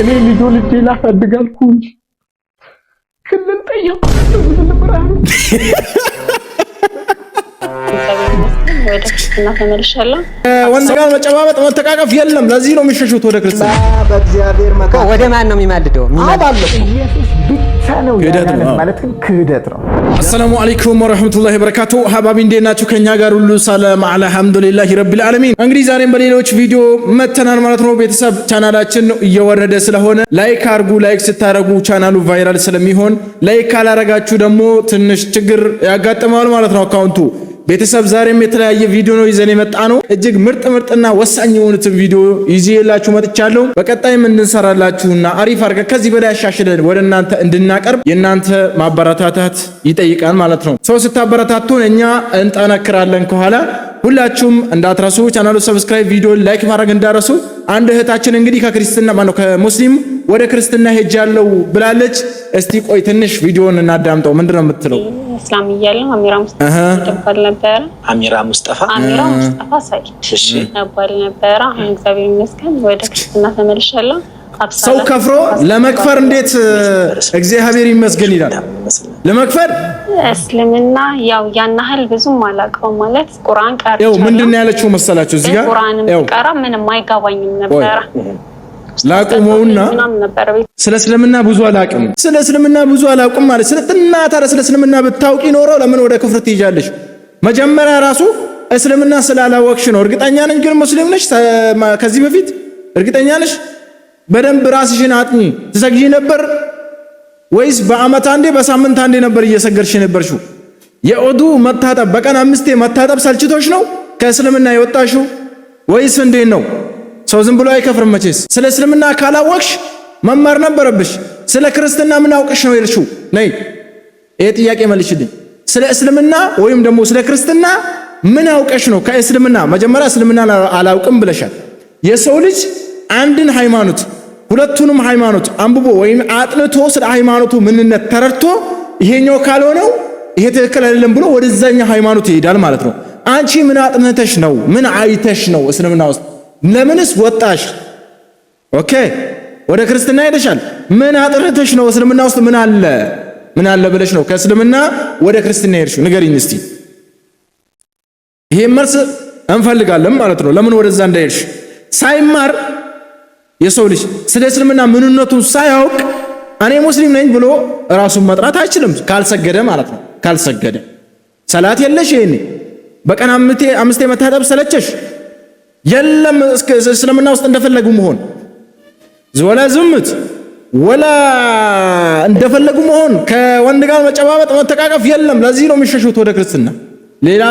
እኔ ልጅ ላሳድጋልኩኝ ክልል ጠየቁ ወደ ክርስትና ተመልሻለሁ። ወንድ ጋር መጨባበጥ መተቃቀፍ የለም። ለዚህ ነው የሚሸሹት ወደ ክርስትና። በእግዚአብሔር መካከል ወደ ማን ነው የሚማልደው? ኢየሱስ ብቻ ነው ያለን ማለት ግን ክህደት ነው። አሰላሙ አለይኩም ወራህመቱላሂ ወበረካቱ። ሀባቢ እንዴት ናችሁ? ከኛ ጋር ሁሉ ሰላም አልሐምዱሊላሂ ረቢል ዓለሚን። እንግዲህ ዛሬም በሌሎች ቪዲዮ መተናል ማለት ነው። ቤተሰብ ቻናላችን እየወረደ ስለሆነ ላይክ አርጉ። ላይክ ስታረጉ ቻናሉ ቫይራል ስለሚሆን፣ ላይክ ካላረጋችሁ ደግሞ ትንሽ ችግር ያጋጥማል ማለት ነው አካውንቱ። ቤተሰብ ዛሬም የተለያየ ቪዲዮ ነው ይዘን የመጣ ነው። እጅግ ምርጥና ወሳኝ የሆኑትን ቪዲዮ ይዤላችሁ መጥቻለሁ። በቀጣይም እንሰራላችሁና አሪፍ አድርገን ከዚህ በላይ አሻሽለን ወደ እናንተ እንድናቀርብ የእናንተ ማበረታታት ይጠይቃል ማለት ነው። ሰው ስታበረታቱን እኛ እንጠነክራለን ከኋላ። ሁላችሁም እንዳትረሱ ቻናሉ ሰብስክራይብ፣ ቪዲዮ ላይክ ማድረግ እንዳረሱ። አንድ እህታችን እንግዲህ ከክርስትና ማነው ከሙስሊም ወደ ክርስትና ሄጃለሁ ብላለች። እስቲ ቆይ ትንሽ ቪዲዮን እናዳምጠው። ምንድነው የምትለው? እስላም እያለሁ አሚራ ሙስጠፋ ይባል ነበር። አሚራ ሙስጠፋ ሳይድ ይባል ነበር። አሁን እግዚአብሔር ይመስገን ወደ ክርስትና ተመልሻለሁ። ሰው ከፍሮ ለመክፈር እንዴት እግዚአብሔር ይመስገን ይላል? ለመክፈር እስልምና ያው ያናህል ብዙም አላውቀውም ማለት ቁርአን ቀርቻለሁ። ያው ምንድነው ያለችው መሰላችሁ? እዚህ ጋር ቁርአንም ቀራ ምንም አይገባኝም ነበር። ላቁመውና ስለ እስልምና ብዙ አላውቅም። ስለ እስልምና ብዙ አላውቅም ማለት ስለጥና ታዲያ ስለ እስልምና ብታውቂ ኖሮ ለምን ወደ ክፍር ትይዣለሽ? መጀመሪያ ራሱ እስልምና ስላላወቅሽ ነው። እርግጠኛ ነኝ ግን ሙስሊም ነሽ? ከዚህ በፊት እርግጠኛ ነሽ? በደንብ ራስሽን አጥኚ። ትሰግጂ ነበር ወይስ በአመት አንዴ በሳምንት አንዴ ነበር እየሰገድሽ ነበርሽው? የኦዱ መታጠብ በቀን 5 መታጠብ ሰልችቶሽ ነው ከእስልምና የወጣሽው ወይስ እንዴት ነው? ሰው ዝም ብሎ አይከፍርም መቼስ። ስለ እስልምና ካላወቅሽ መማር ነበረብሽ። ስለ ክርስትና ምን አውቅሽ ነው የልሽው? ነይ ይሄ ጥያቄ መልሽልኝ። ስለ እስልምና ወይም ደግሞ ስለ ክርስትና ምን አውቀሽ ነው? ከእስልምና መጀመሪያ እስልምና አላውቅም ብለሻል። የሰው ልጅ አንድን ሃይማኖት ሁለቱንም ሃይማኖት አንብቦ ወይም አጥንቶ ስለ ሃይማኖቱ ምንነት ተረድቶ ይሄኛው ካልሆነው ይሄ ትክክል አይደለም ብሎ ወደዛኛ ሃይማኖት ይሄዳል ማለት ነው። አንቺ ምን አጥንተሽ ነው? ምን አይተሽ ነው እስልምና ውስጥ? ለምንስ ወጣሽ? ኦኬ ወደ ክርስትና ሄደሻል። ምን አጥንተሽ ነው? እስልምና ውስጥ ምን አለ ብለሽ ነው ከእስልምና ወደ ክርስትና ሄድሽው? ንገሪኝ እስቲ። ይሄን መልስ እንፈልጋለን ማለት ነው። ለምን ወደዛ እንዳይሄድሽ ሳይማር የሰው ልጅ ስለ እስልምና ምንነቱን ሳያውቅ እኔ ሙስሊም ነኝ ብሎ ራሱን መጥራት አይችልም። ካልሰገደ ማለት ነው። ካልሰገደ ሰላት የለሽ። ይሄኔ በቀን 5 መታጠብ ሰለቸሽ። የለም እስልምና ውስጥ እንደፈለጉ መሆን ወላ ዝምት ወላ እንደፈለጉ መሆን፣ ከወንድ ጋር መጨባበጥ መተቃቀፍ የለም። ለዚህ ነው የሚሸሹት ወደ ክርስትና። ሌላ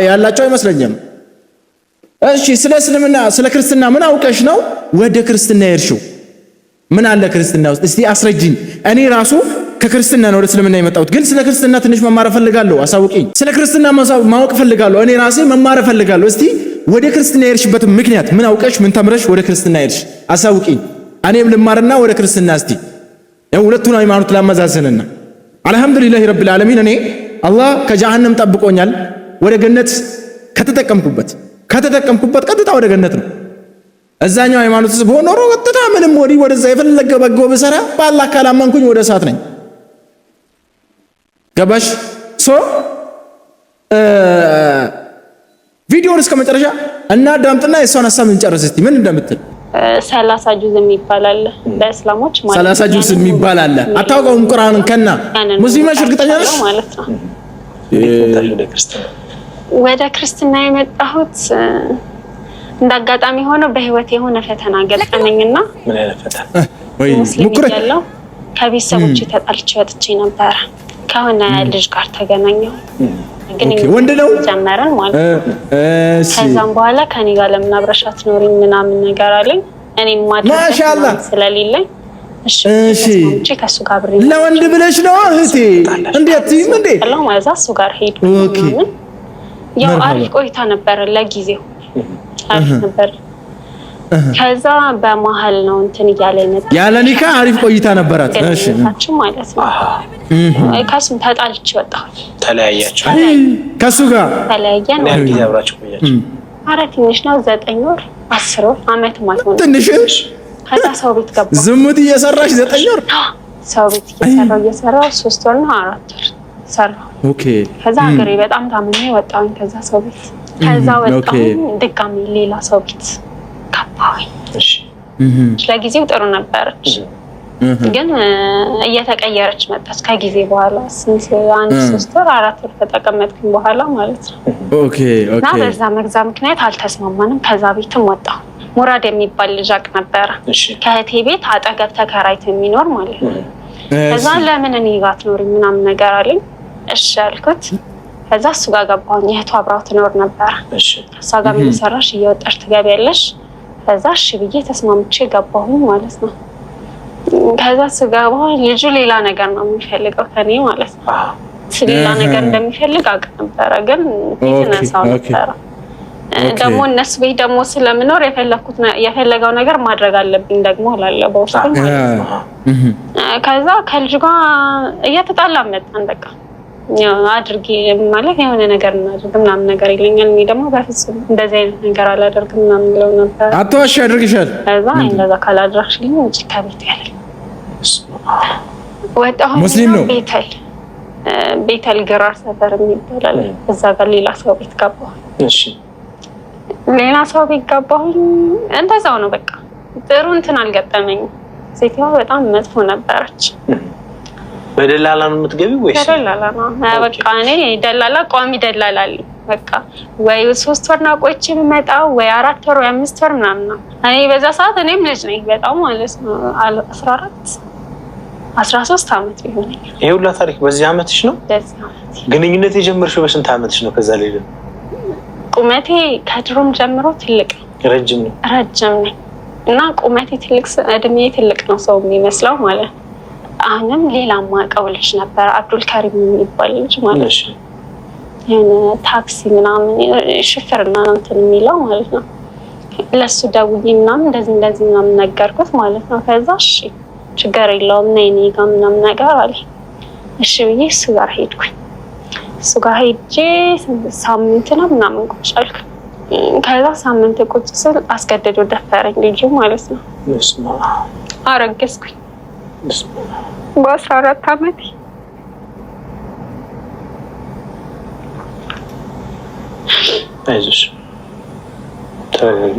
ያላቸው አይመስለኝም። እሺ ስለ እስልምና ስለ ክርስትና ምን አውቀሽ ነው ወደ ክርስትና የሄድሽው? ምን አለ ክርስትና ውስጥ? እስቲ አስረጅኝ። እኔ ራሱ ከክርስትና ነው ወደ እስልምና የመጣሁት፣ ግን ስለ ክርስትና ትንሽ መማር እፈልጋለሁ። አሳውቂኝ። ስለ ክርስትና ማወቅ እፈልጋለሁ። እኔ ራሴ መማር እፈልጋለሁ። እስቲ ወደ ክርስትና የሄድሽበት ምክንያት ምን አውቀሽ ምን ተምረሽ ወደ ክርስትና ሄድሽ? አሳውቂኝ። እኔም ልማርና ወደ ክርስትና እስቲ ሁለቱን ሃይማኖት ላመዛዝንና አልሐምዱሊላሂ ረቢል ዓለሚን። እኔ አላህ ከጀሃነም ጠብቆኛል። ወደ ገነት ከተጠቀምኩበት ቀጥታ ወደ ገነት ነው። እዛኛው ሃይማኖት ውስጥ በሆነ ኖሮ ቀጥታ ምንም ወደዛ የፈለገ በጎ ብሰራ በአላህ ካላመንኩኝ ወደ እሳት ነኝ። ገባሽ? ቪዲዮውን እስከ መጨረሻ እናዳምጥና የሷን ሐሳብ እንጨርስ እስቲ ምን እንደምትል። 30 ጁዝ የሚባል አለ በእስላሞች ማለት 30 ጁዝ የሚባል አለ። አታውቀውም? ቁርአንን ከና ሙስሊሞች እርግጠኛ ነሽ ማለት ነው? ወደ ክርስትና የመጣሁት እንዳጋጣሚ ሆኖ በህይወት የሆነ ፈተና ገጠመኝና ምን አይነት ፈተና? ወይ ሙስሊም ያለው ከቤተሰቦቼ ተጣልቼ ወጥቼ ነበር። ከሆነ ልጅ ጋር ተገናኘሁ። ግን ወንድ ነው ጀመረን ማለት ነው። ከዛም በኋላ ከኔ ጋር ለምን አብረሽ አትኖሪም ምናምን ነገር አለኝ። እኔም ማሻአላህ ስለሌለኝ እሺ ከሱ ጋር አብሬ ለወንድ ብለሽ ነው እህቴ? እንዴት እንዴ አላህ ማለት እሱ ጋር ሄድኩ። ያው አሪፍ ቆይታ ነበር ለጊዜው አሪፍ ነበር። ከዛ በመሃል ነው እንትን እያለ ነበር። ያለ ኒካ አሪፍ ቆይታ ነበራት። እሺ ታችን ማለት ነው። ከሱም ተጣልቼ ወጣሁ። ተለያያችሁ? ከሱ ጋር ተለያየን። ያን ጊዜ አብራችሁ ቆያችሁ? ኧረ ትንሽ ነው። 9 ወር 10 ወር አመት ማለት ነው። ትንሽ ከዛ ሰው ቤት ገባሁ። ዝሙት እየሰራሽ 9 ወር ሰው ቤት እየሰራሁ 3 ወር ነው 4 ወር ሰራሁ። ኦኬ። ከዛ ሀገሬ በጣም ታምሜ ወጣሁኝ ከዛ ሰው ቤት። ከዛ ወጣሁኝ ድጋሚ ሌላ ሰው ቤት ገባሁኝ። እሺ ለጊዜው ጥሩ ነበረች፣ ግን እየተቀየረች መጣች ከጊዜ በኋላ። ስንት 1 3 ወር 4 ወር ከተቀመጥኩኝ በኋላ ማለት ነው። ኦኬ ኦኬ። እና በዛ መግዛ ምክንያት አልተስማማንም። ከዛ ቤትም ወጣሁ። ሙራድ የሚባል ልጅ አቅ ነበረ ከእህቴ ቤት አጠገብ ተከራይቶ የሚኖር ማለት ነው። ከዛ ለምን እኔ ጋር አትኖሪም ምናምን ነገር አለኝ። እሺ አልኩት። ከዛ እሱ ጋር ገባሁኝ። እህቱ አብራው ትኖር ነበረ። እሷ ጋር ምን ሰራሽ እየወጣሽ ትገቢያለሽ? ከዛ እሺ ብዬ ተስማምቼ ገባሁኝ ማለት ነው። ከዛ ስገባ ልጁ ሌላ ነገር ነው የሚፈልገው ከኔ ማለት ነው። ሌላ ነገር እንደሚፈልግ አውቅ ነበረ፣ ግን ይተነሳው ነበረ። ደግሞ እነሱ ቤት ደግሞ ስለምኖር የፈለገው ነገር ማድረግ አለብኝ ደግሞ እላለሁ በውስጥ ማለት ነው። ከዛ ከልጅ ጋር እየተጣላ መጣን። በቃ አድርጊ ማለት የሆነ ነገር እናድርግ ምናምን ነገር ይለኛል። እኔ ደግሞ በፍጹም እንደዚህ አይነት ነገር አላደርግም ምናምን ብለው ነበር። አትዋሺ ያደርግሻል። ከዛ እንደዛ ካላደረግሽልኝ ውጪ ከቤት ያለኝ ወጣሁ። ሙስሊም ነው። ቤተል ግራር ሰፈር የሚባል እዛ ጋር ሌላ ሰው ቤት ገባሁ። እሺ ሌላ ሰው ቤት ገባሁኝ። እንደዛው ነው በቃ ጥሩ እንትን አልገጠመኝም። ሴትዋ በጣም መጥፎ ነበረች። በደላላ ነው የምትገቢው ወይስ? በደላላ ነው በቃ። እኔ ደላላ ቋሚ ደላላ አለኝ በቃ። ወይ 3 ወር ነው ቆይቼ የምመጣው ወይ 4 ወር ወይ 5 ወር ምናምን ነው። እኔ በዛ ሰዓት እኔም ልጅ ነኝ በጣም ማለት ነው። 14 13 ዓመት ቢሆነኝ። ይሄ ሁላ ታሪክ በዚህ ዓመትሽ ነው? በዚህ ዓመት። ግንኙነት የጀመርሽው በስንት ዓመትሽ ነው? ከዛ ላይ ቁመቴ ከድሮም ጀምሮ ትልቅ ረጅም ነው። ረጅም ነኝ እና ቁመቴ ትልቅ እድሜ ትልቅ ነው ሰው የሚመስለው ማለት ነው። አሁንም ሌላ ማቀው ልጅ ነበር አብዱል ከሪም የሚባል ልጅ ማለት ነው። የሆነ ታክሲ ምናምን ሹፌርና እንትን የሚለው ማለት ነው። ለሱ ደውዬ ምናምን እንደዚህ ምናምን ነገርኩት ማለት ነው። ከዛ እሺ ችግር የለውም ነይ እኔ ጋር ምናምን ነገር አለ። እሺ ብዬ እሱ ጋር ሄድኩኝ። እሱ ጋር ሄጄ ሳምንት ነው ምናምን ቁጭ አልኩ። ከዛ ሳምንት ቁጭ ስል አስገድዶ ደፈረኝ ልጁ ማለት ነው። አረገዝኩኝ በ14 ዓመቴ። አይዞሽ ተረጋጊ።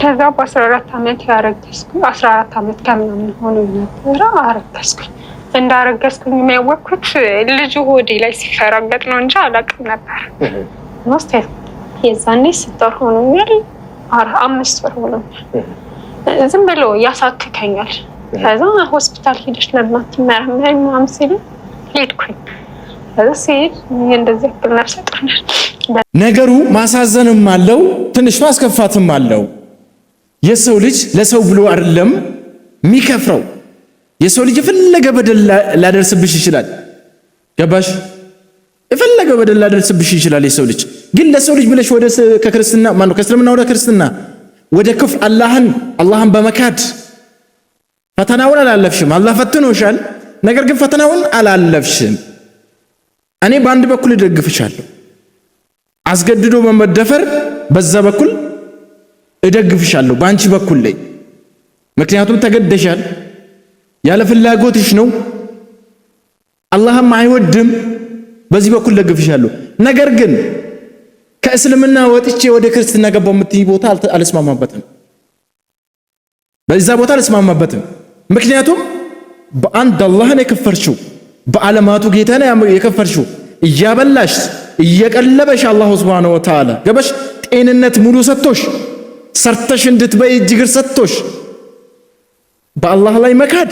ከዛ በ14 ዓመቴ አረገዝኩኝ። 14 ዓመት ከምናምን ሆኖ ነበረ አረገዝኩኝ። እንዳረገዝኩኝ የሚያወቅኩት ልጁ ሆዴ ላይ ሲፈራገጥ ነው እንጂ አላውቅም ነበር። ውስጥ የዛኔ 6 ወር ሆኖኛል፣ 5 ወር ሆኖኛል። ዝም ብሎ ያሳክከኛል። ከዛ ሆስፒታል ሄደሽ ለምን አትመረመሪም ምናምን ሲሉኝ ሄድኩኝ። ከዛ ሲሄድ እንደዚህ ያክል ነፍሰ ጡር ነሽ። ነገሩ ማሳዘንም አለው ትንሽ ማስከፋትም አለው። የሰው ልጅ ለሰው ብሎ አይደለም የሚከፍረው። የሰው ልጅ የፈለገ በደል ላደርስብሽ ይችላል። ገባሽ? የፈለገ በደል ላደርስብሽ ይችላል የሰው ልጅ። ግን ለሰው ልጅ ብለሽ ወደ ከክርስትና ማነው ከእስልምና ወደ ክርስትና ወደ ክፍር አላህን በመካድ ፈተናውን አላለፍሽም። አላህ ፈትኖሻል፣ ነገር ግን ፈተናውን አላለፍሽም። እኔ በአንድ በኩል እደግፍሻለሁ፣ አስገድዶ በመደፈር በዛ በኩል እደግፍሻለሁ በአንቺ በኩል ላይ። ምክንያቱም ተገደሻል፣ ያለ ፍላጎትሽ ነው፣ አላህም አይወድም። በዚህ በኩል ደግፍሻለሁ። ነገር ግን ከእስልምና ወጥቼ ወደ ክርስትና ገባው የምትይ ቦታ አልስማማበትም። በዛ ቦታ አልስማማበትም። ምክንያቱም በአንድ አላህን የከፈርሽው በዓለማቱ ጌታ ነው የከፈርሽው። እያበላሽ እየቀለበሽ አላሁ ሱብሓነሁ ወተዓላ ገበሽ ጤንነት ሙሉ ሰጥቶሽ ሰርተሽ እንድትበይ እጅግር ሰጥቶሽ በአላህ ላይ መካድ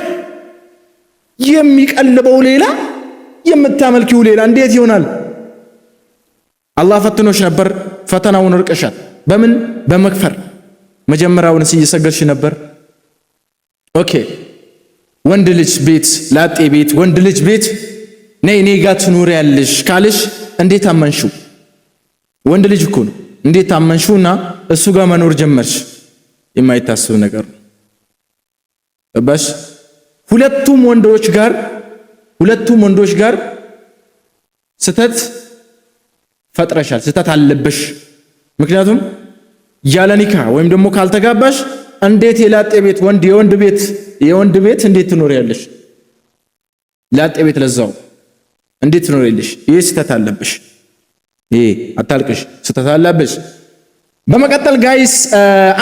የሚቀልበው ሌላ የምታመልኪው ሌላ እንዴት ይሆናል? አላህ ፈትኖሽ ነበር፣ ፈተናውን ርቀሻል። በምን በመክፈር መጀመሪያውንስ እየሰገድሽ ነበር። ኦኬ ወንድ ልጅ ቤት ላጤ ቤት ወንድ ልጅ ቤት ነይ እኔ ጋር ትኖሪያለሽ ካለሽ እንዴት አመንሽው? ወንድ ልጅ እኮ ነው። እንዴት አመንሽውና እሱ ጋር መኖር ጀመርሽ? የማይታሰብ ነገር ነው። ገባሽ? ሁለቱም ወንዶች ጋር ስተት ፈጥረሻል። ስተት አለበሽ። ምክንያቱም ያለ ኒካ ወይም ደግሞ ካልተጋባሽ እንዴት የላጤ ቤት የወንድ ቤት እንዴት ትኖሪያለሽ? ላጤ ቤት ለዛው እንዴት ትኖሪያለሽ? ይሄ ስህተት አለብሽ። ይሄ አታልቅሽ፣ ስህተት አለብሽ። በመቀጠል ጋይስ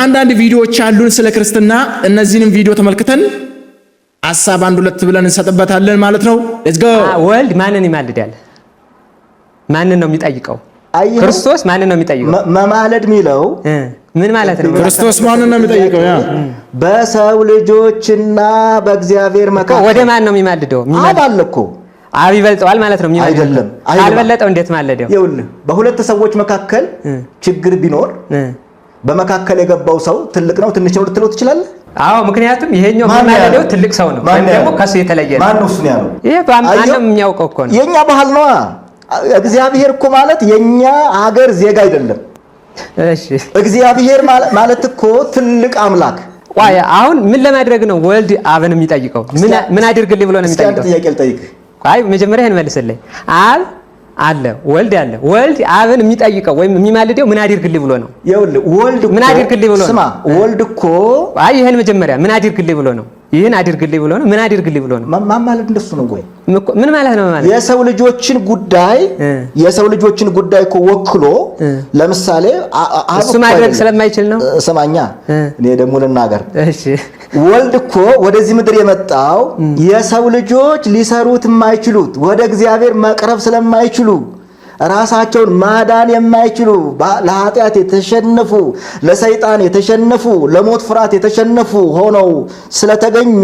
አንዳንድ ቪዲዮዎች አሉን ስለ ክርስትና። እነዚህንም ቪዲዮ ተመልክተን ሐሳብ አንድ ሁለት ብለን እንሰጥበታለን ማለት ነው። ሌትስ ጎ። ወልድ ማንን ይማልዳል? ማንን ነው የሚጠይቀው? ክርስቶስ ማንን ነው የሚጠይቀው? መማለድ የሚለው ምን ማለት ነው? ክርስቶስ ማንን ነው የሚጠይቀው? ያ በሰው ልጆችና በእግዚአብሔር መካከል ወደ ማን ነው የሚማልደው? አባል እኮ አብ ይበልጠዋል ማለት ነው የሚማልደው? አይደለም። ካልበለጠው እንዴት ማለደው? ይኸውልህ በሁለት ሰዎች መካከል ችግር ቢኖር በመካከል የገባው ሰው ትልቅ ነው ትንሽ ነው ልትለው ትችላለህ? አዎ፣ ምክንያቱም ይሄኛው የሚማልደው ትልቅ ሰው ነው ወይም ደግሞ ከሱ የተለየ ነው። ማን ነው እሱን ያለው? ይሄ ማንም የሚያውቀው እኮ ነው። የኛ ባህል ነው። እግዚአብሔር እኮ ማለት የኛ ሀገር ዜጋ አይደለም። እሺ፣ እግዚአብሔር ማለት እኮ ትልቅ አምላክ። ቆይ አሁን ምን ለማድረግ ነው ወልድ አብን የሚጠይቀው? ምን አድርግልኝ ብሎ ነው የሚጠይቀው? እስኪ አንድ ጥያቄ ልጠይቅህ። ቆይ መጀመሪያ ይሄን መልስልኝ። አብ አለ ወልድ አለ። ወልድ አብን የሚጠይቀው ወይም የሚማልደው ምን አድርግልኝ ብሎ ነው? ይኸውልህ ወልድ ምን አድርግልኝ ብሎ ነው? ስማ፣ ወልድ እኮ ይሄን መጀመሪያ ምን አድርግልኝ ብሎ ነው? ይሄን አድርግልኝ ብሎ ነው? ምን አድርግልኝ ብሎ ነው? ማለት እንደሱ ነው ወይ? ምን ማለት ነው? ማለት የሰው ልጆችን ጉዳይ እኮ ወክሎ ለምሳሌ እሱ ማድረግ ስለማይችል ነው። ስማኛ፣ እኔ ደግሞ ልናገር። እሺ፣ ወልድ እኮ ወደዚህ ምድር የመጣው የሰው ልጆች ሊሰሩት የማይችሉት ወደ እግዚአብሔር መቅረብ ስለማይችሉ ራሳቸውን ማዳን የማይችሉ ለኃጢአት የተሸነፉ ለሰይጣን የተሸነፉ ለሞት ፍርሃት የተሸነፉ ሆነው ስለተገኙ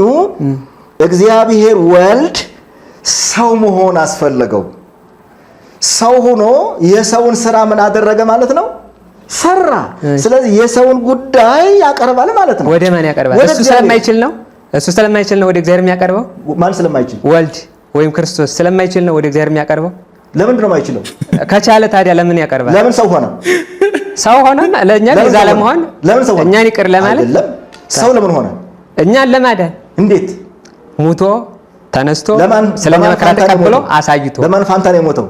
እግዚአብሔር ወልድ ሰው መሆን አስፈለገው። ሰው ሆኖ የሰውን ስራ ምን አደረገ ማለት ነው? ሰራ። ስለዚህ የሰውን ጉዳይ ያቀርባል ማለት ነው። ወደ ማን ያቀርባል? እሱ ስለማይችል ነው። ወደ እግዚአብሔር የሚያቀርበው። ማን ስለማይችል? ወልድ ወይም ክርስቶስ ስለማይችል ነው ወደ እግዚአብሔር የሚያቀርበው። ለምንድን ነው የማይችለው? ከቻለ ታዲያ ለምን ያቀርባል? ለምን ሰው ሆነ? ሰው ሆነ ለኛ ቤዛ ለመሆን፣ ለምን ሰው ሆነ? እኛን ይቅር ለማለት አይደለም። ሰው ለምን ሆነ? እኛን ለማዳን። እንዴት? ሙቶ ተነስቶ ስለኛ መከራ ተቀብሎ አሳይቶ። ለማን ፋንታ ነው የሞተው?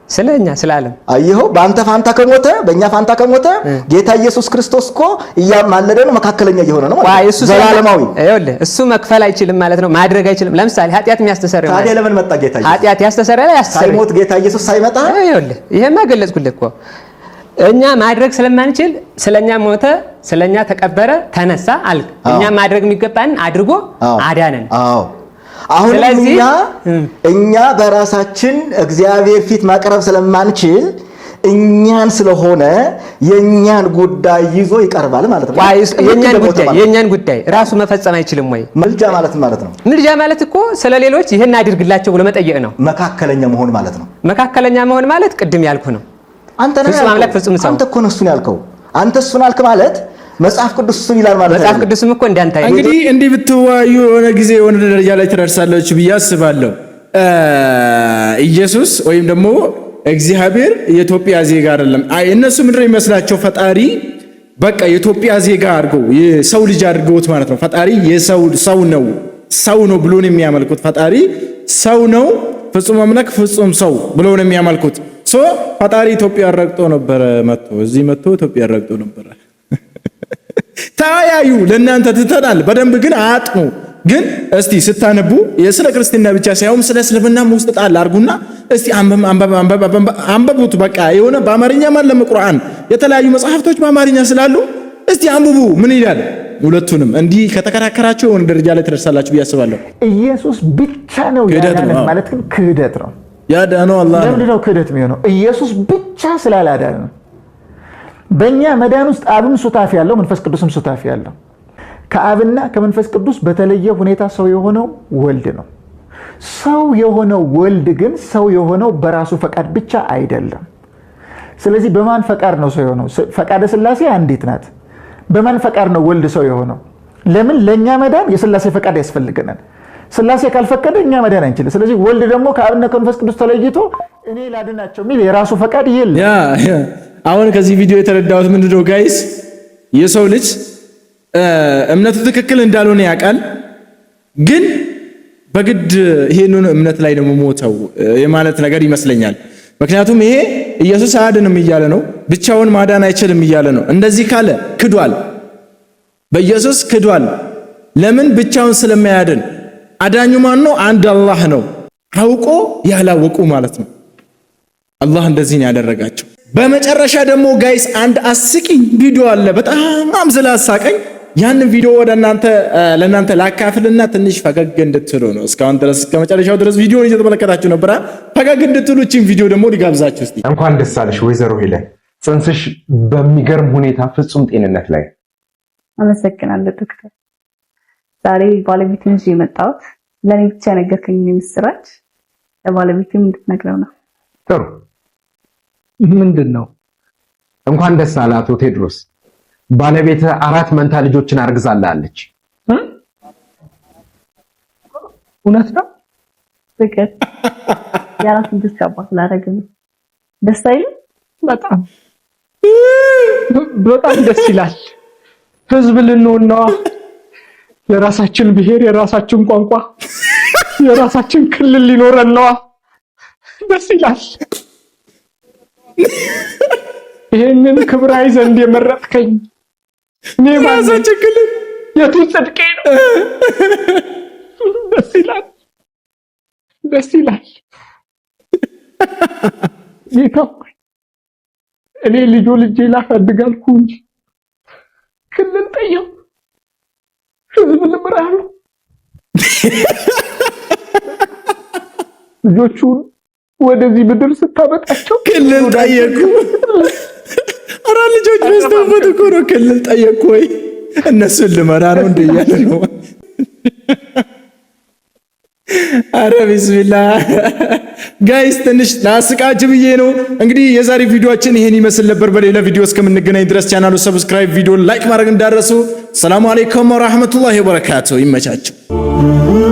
ስለኛ ስላለም። አየኸው፣ በአንተ ፋንታ ከሞተ በእኛ ፋንታ ከሞተ ጌታ ኢየሱስ ክርስቶስ እኮ እያማለደ ነው፣ መካከለኛ እየሆነ ነው ማለት ነው። ዘላለማዊ። ይኸውልህ እሱ መክፈል አይችልም ማለት ነው፣ ማድረግ አይችልም። ለምሳሌ ኃጢአት የሚያስተሰርይ ማለት። ታዲያ ለምን መጣ ጌታ ኢየሱስ? ኃጢአት ያስተሰርይ ሳይሞት ጌታ ኢየሱስ ሳይመጣ? ይኸውልህ ይሄማ ገለጽኩልህ እኮ። እኛ ማድረግ ስለማንችል ስለኛ ሞተ፣ ስለኛ ተቀበረ፣ ተነሳ አልክ። እኛ ማድረግ የሚገባንን አድርጎ አዳነን። አዎ። አሁን እኛ በራሳችን እግዚአብሔር ፊት ማቅረብ ስለማንችል እኛን ስለሆነ የኛን ጉዳይ ይዞ ይቀርባል ማለት ነው። የኛን ጉዳይ ራሱ መፈጸም አይችልም ወይ? ምልጃ ማለት ነው። ምልጃ ማለት እኮ ስለሌሎች ይሄን አድርግላቸው ብሎ መጠየቅ ነው። መካከለኛ መሆን ማለት ነው። መካከለኛ መሆን ማለት ቅድም ያልኩ ነው። አንተ እኮ ነው እሱን ያልከው። አንተ እሱን አልክ ማለት መጽሐፍ ቅዱስ እሱን ይላል ማለት ነው። መጽሐፍ ቅዱስም እኮ እንዳንተ እንግዲህ እንዲህ ብትዋዩ የሆነ ጊዜ የሆነ ደረጃ ላይ ትደርሳለች ብዬ አስባለሁ። ኢየሱስ ወይም ደግሞ እግዚአብሔር የኢትዮጵያ ዜጋ አይደለም። እነሱ ምንድን ነው የሚመስላቸው? ፈጣሪ በቃ የኢትዮጵያ ዜጋ አድርገው የሰው ልጅ አድርገውት ማለት ነው። ፈጣሪ ሰው ነው ብሎ ነው የሚያመልኩት። ፈጣሪ ሰው ነው፣ ፍጹም አምላክ ፍጹም ሰው ብሎ ነው የሚያመልኩት። ፈጣሪ ኢትዮጵያ ረግጦ ነበረ፣ እዚህ መጥቶ ኢትዮጵያ ረግጦ ነበረ። ታያዩ ለእናንተ ትተናል። በደንብ ግን አጥኑ። ግን እስቲ ስታነቡ ስለ ክርስትና ብቻ ሳይሆን ስለ እስልምናም ውስጥ ጣል አድርጉና እስቲ አንበቡት። በቃ የሆነ በአማርኛ ማለም ቁርአን የተለያዩ መጽሐፍቶች በአማርኛ ስላሉ እስቲ አንብቡ። ምን ይላል? ሁለቱንም እንዲህ ከተከራከራችሁ የሆነ ደረጃ ላይ ትደርሳላችሁ ብዬ አስባለሁ። ኢየሱስ ብቻ ነው ያዳነን ማለት ግን ክህደት ነው። ያዳነው አላህ ነው። ለምንድን ነው ክህደት የሚሆነው? ኢየሱስ ብቻ ስላላዳነን ነው። በእኛ መዳን ውስጥ አብም ሱታፊ ያለው መንፈስ ቅዱስም ሱታፊ ያለው። ከአብና ከመንፈስ ቅዱስ በተለየ ሁኔታ ሰው የሆነው ወልድ ነው። ሰው የሆነው ወልድ ግን ሰው የሆነው በራሱ ፈቃድ ብቻ አይደለም። ስለዚህ በማን ፈቃድ ነው ሰው የሆነው? ፈቃደ ሥላሴ አንዲት ናት። በማን ፈቃድ ነው ወልድ ሰው የሆነው? ለምን? ለእኛ መዳን የሥላሴ ፈቃድ ያስፈልገናል። ሥላሴ ካልፈቀደ እኛ መዳን አንችልም። ስለዚህ ወልድ ደግሞ ከአብና ከመንፈስ ቅዱስ ተለይቶ እኔ ላድናቸው የሚል የራሱ ፈቃድ የለም። አሁን ከዚህ ቪዲዮ የተረዳሁት ምንድነው ጋይስ? የሰው ልጅ እምነቱ ትክክል እንዳልሆነ ያውቃል፣ ግን በግድ ይሄንን እምነት ላይ ደግሞ ሞተው የማለት ነገር ይመስለኛል። ምክንያቱም ይሄ ኢየሱስ አያድንም እያለ ነው። ብቻውን ማዳን አይችልም እያለ ነው። እንደዚህ ካለ ክዷል፣ በኢየሱስ ክዷል። ለምን? ብቻውን ስለማያድን። አዳኙ ማን ነው? አንድ አላህ ነው። አውቆ ያላወቁ ማለት ነው። አላህ እንደዚህ ነው ያደረጋቸው። በመጨረሻ ደግሞ ጋይስ አንድ አስቂኝ ቪዲዮ አለ፣ በጣም ስላሳቀኝ ያንን ቪዲዮ ወደ ለእናንተ ላካፍልና ትንሽ ፈገግ እንድትሉ ነው። እስካሁን ድረስ እስከ መጨረሻው ድረስ ቪዲዮን እየተመለከታችሁ ነበር። ፈገግ እንድትሉ እቺን ቪዲዮ ደግሞ ሊጋብዛችሁ እስቲ። እንኳን ደስ አለሽ ወይዘሮ ሄለን፣ ጽንስሽ በሚገርም ሁኔታ ፍጹም ጤንነት ላይ። አመሰግናለሁ ዶክተር። ዛሬ ባለቤቴን ይዤ የመጣሁት ለኔ ብቻ ነገርከኝ ምስራች ለባለቤቴም እንድትነግረው ነው። ጥሩ። ምንድን ነው? እንኳን ደስ አለ አቶ ቴድሮስ። ባለቤት 4 መንታ ልጆችን አርግዛላለች። እውነት ነው? ፍቅር የአራት ልጆች አባት ላደርግ ነው። ደስ አይልም? በጣም ደስ ይላል። ህዝብ ልንሆን ነዋ። የራሳችን ብሔር፣ የራሳችን ቋንቋ፣ የራሳችን ክልል ሊኖረን ነዋ። ደስ ይላል። ይሄንን ክብራይ ዘንድ የመረጥከኝ እኔ የራሳችን ክልል የቱ ጽድቄ ነው? ደስ ይላል፣ ደስ ይላል። ጌታ እኔ ልጄ ላሳድጋልኩ እንጂ ክልል ጠየው ህዝብ ልምራ ነው። ልጆቹን ወደዚህ ምድር ስታመጣቸው ክልል ጠየቁ። አራ ልጆች በስተውበት እኮ ነው ክልል ጠየቁ። ወይ እነሱን ልመራ ነው እንደ እያለ ነው። አረ ቢስሚላህ ጋይስ፣ ትንሽ ላስቃችሁ ብዬ ነው። እንግዲህ የዛሬ ቪዲዮአችን ይሄን ይመስል ነበር። በሌላ ቪዲዮ እስከምንገናኝ ድረስ ቻናሉ ሰብስክራይብ፣ ቪዲዮ ላይክ ማድረግ እንዳትረሱ። ሰላም አለይኩም ወራህመቱላሂ ወበረካቱ። ይመቻችሁ።